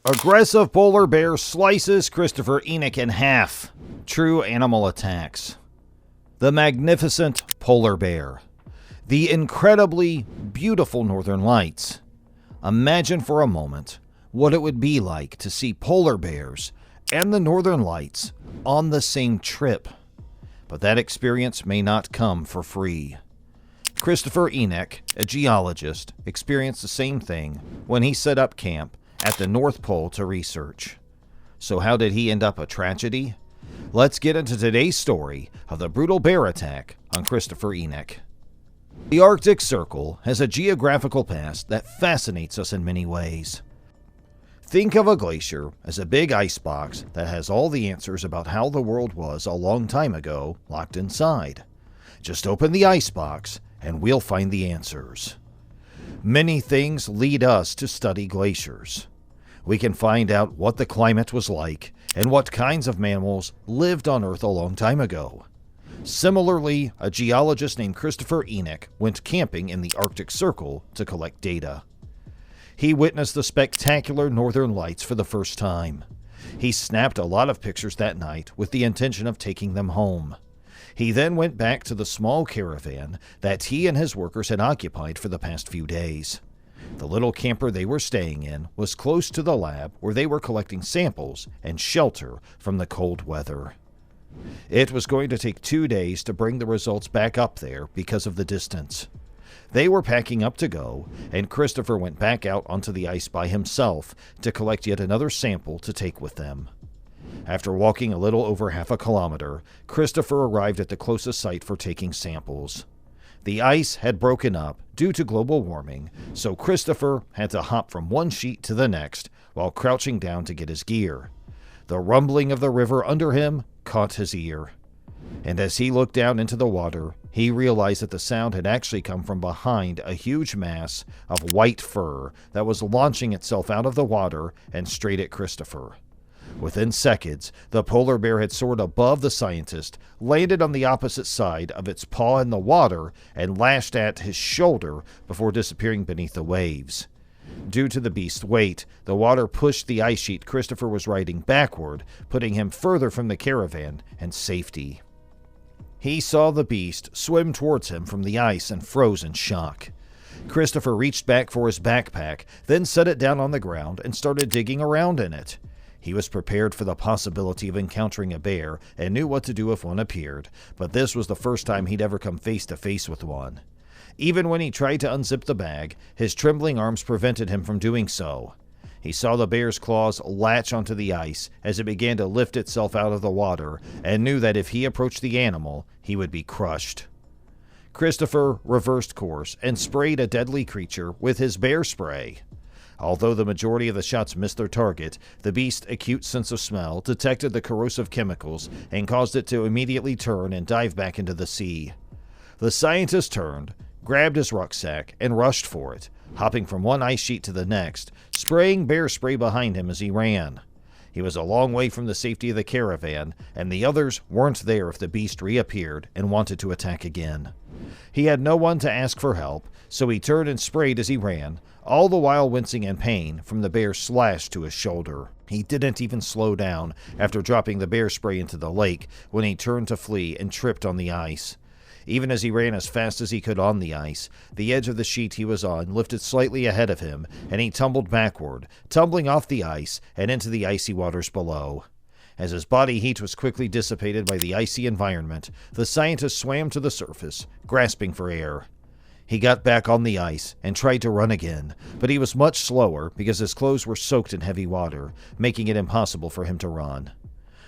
Aggressive polar bear slices Christopher Enek in half. True animal attacks. The magnificent polar bear. The incredibly beautiful northern lights. Imagine for a moment what it would be like to see polar bears and the northern lights on the same trip. But that experience may not come for free. Christopher Enek, a geologist, experienced the same thing when he set up camp at the North Pole to research. So how did he end up a tragedy? Let's get into today's story of the brutal bear attack on Christopher Enek. The Arctic Circle has a geographical past that fascinates us in many ways. Think of a glacier as a big icebox that has all the answers about how the world was a long time ago locked inside. Just open the icebox and we'll find the answers. Many things lead us to study glaciers. We can find out what the climate was like and what kinds of mammals lived on Earth a long time ago. Similarly, a geologist named Christopher Enek went camping in the Arctic Circle to collect data. He witnessed the spectacular northern lights for the first time. He snapped a lot of pictures that night with the intention of taking them home. He then went back to the small caravan that he and his workers had occupied for the past few days. The little camper they were staying in was close to the lab where they were collecting samples and shelter from the cold weather. It was going to take 2 days to bring the results back up there because of the distance. They were packing up to go, and Christopher went back out onto the ice by himself to collect yet another sample to take with them. After walking a little over half a kilometer, Christopher arrived at the closest site for taking samples. The ice had broken up due to global warming, so Christopher had to hop from one sheet to the next while crouching down to get his gear. The rumbling of the river under him caught his ear, and as he looked down into the water, he realized that the sound had actually come from behind a huge mass of white fur that was launching itself out of the water and straight at Christopher. Within seconds, the polar bear had soared above the scientist, landed on the opposite side of its paw in the water, and lashed at his shoulder before disappearing beneath the waves. Due to the beast's weight, the water pushed the ice sheet Christopher was riding backward, putting him further from the caravan and safety. He saw the beast swim towards him from the ice and froze in shock. Christopher reached back for his backpack, then set it down on the ground and started digging around in it. He was prepared for the possibility of encountering a bear and knew what to do if one appeared, but this was the first time he'd ever come face to face with one. Even when he tried to unzip the bag, his trembling arms prevented him from doing so. He saw the bear's claws latch onto the ice as it began to lift itself out of the water and knew that if he approached the animal, he would be crushed. Christopher reversed course and sprayed a deadly creature with his bear spray. Although the majority of the shots missed their target, the beast's acute sense of smell detected the corrosive chemicals and caused it to immediately turn and dive back into the sea. The scientist turned, grabbed his rucksack, and rushed for it, hopping from one ice sheet to the next, spraying bear spray behind him as he ran. He was a long way from the safety of the caravan, and the others weren't there if the beast reappeared and wanted to attack again. He had no one to ask for help, so he turned and sprayed as he ran, all the while wincing in pain from the bear's slash to his shoulder. He didn't even slow down after dropping the bear spray into the lake when he turned to flee and tripped on the ice. Even as he ran as fast as he could on the ice, the edge of the sheet he was on lifted slightly ahead of him, and he tumbled backward, tumbling off the ice and into the icy waters below. As his body heat was quickly dissipated by the icy environment, the scientist swam to the surface, grasping for air. He got back on the ice and tried to run again, but he was much slower because his clothes were soaked in heavy water, making it impossible for him to run.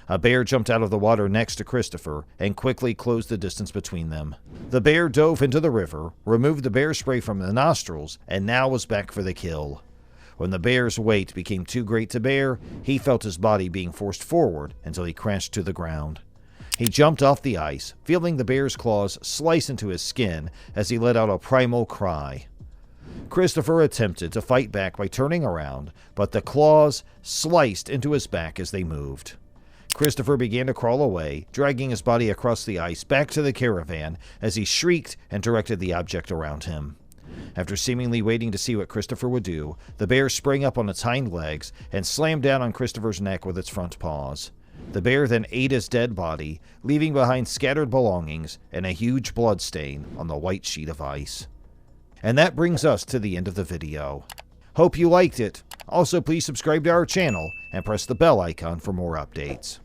A bear jumped out of the water next to Christopher and quickly closed the distance between them. The bear dove into the river, removed the bear spray from the nostrils, and now was back for the kill. When the bear's weight became too great to bear, he felt his body being forced forward until he crashed to the ground. He jumped off the ice, feeling the bear's claws slice into his skin as he let out a primal cry. Christopher attempted to fight back by turning around, but the claws sliced into his back as they moved. Christopher began to crawl away, dragging his body across the ice back to the caravan as he shrieked and directed the object around him. After seemingly waiting to see what Christopher would do, the bear sprang up on its hind legs and slammed down on Christopher's neck with its front paws. The bear then ate his dead body, leaving behind scattered belongings and a huge blood stain on the white sheet of ice. And that brings us to the end of the video. Hope you liked it. Also, please subscribe to our channel and press the bell icon for more updates.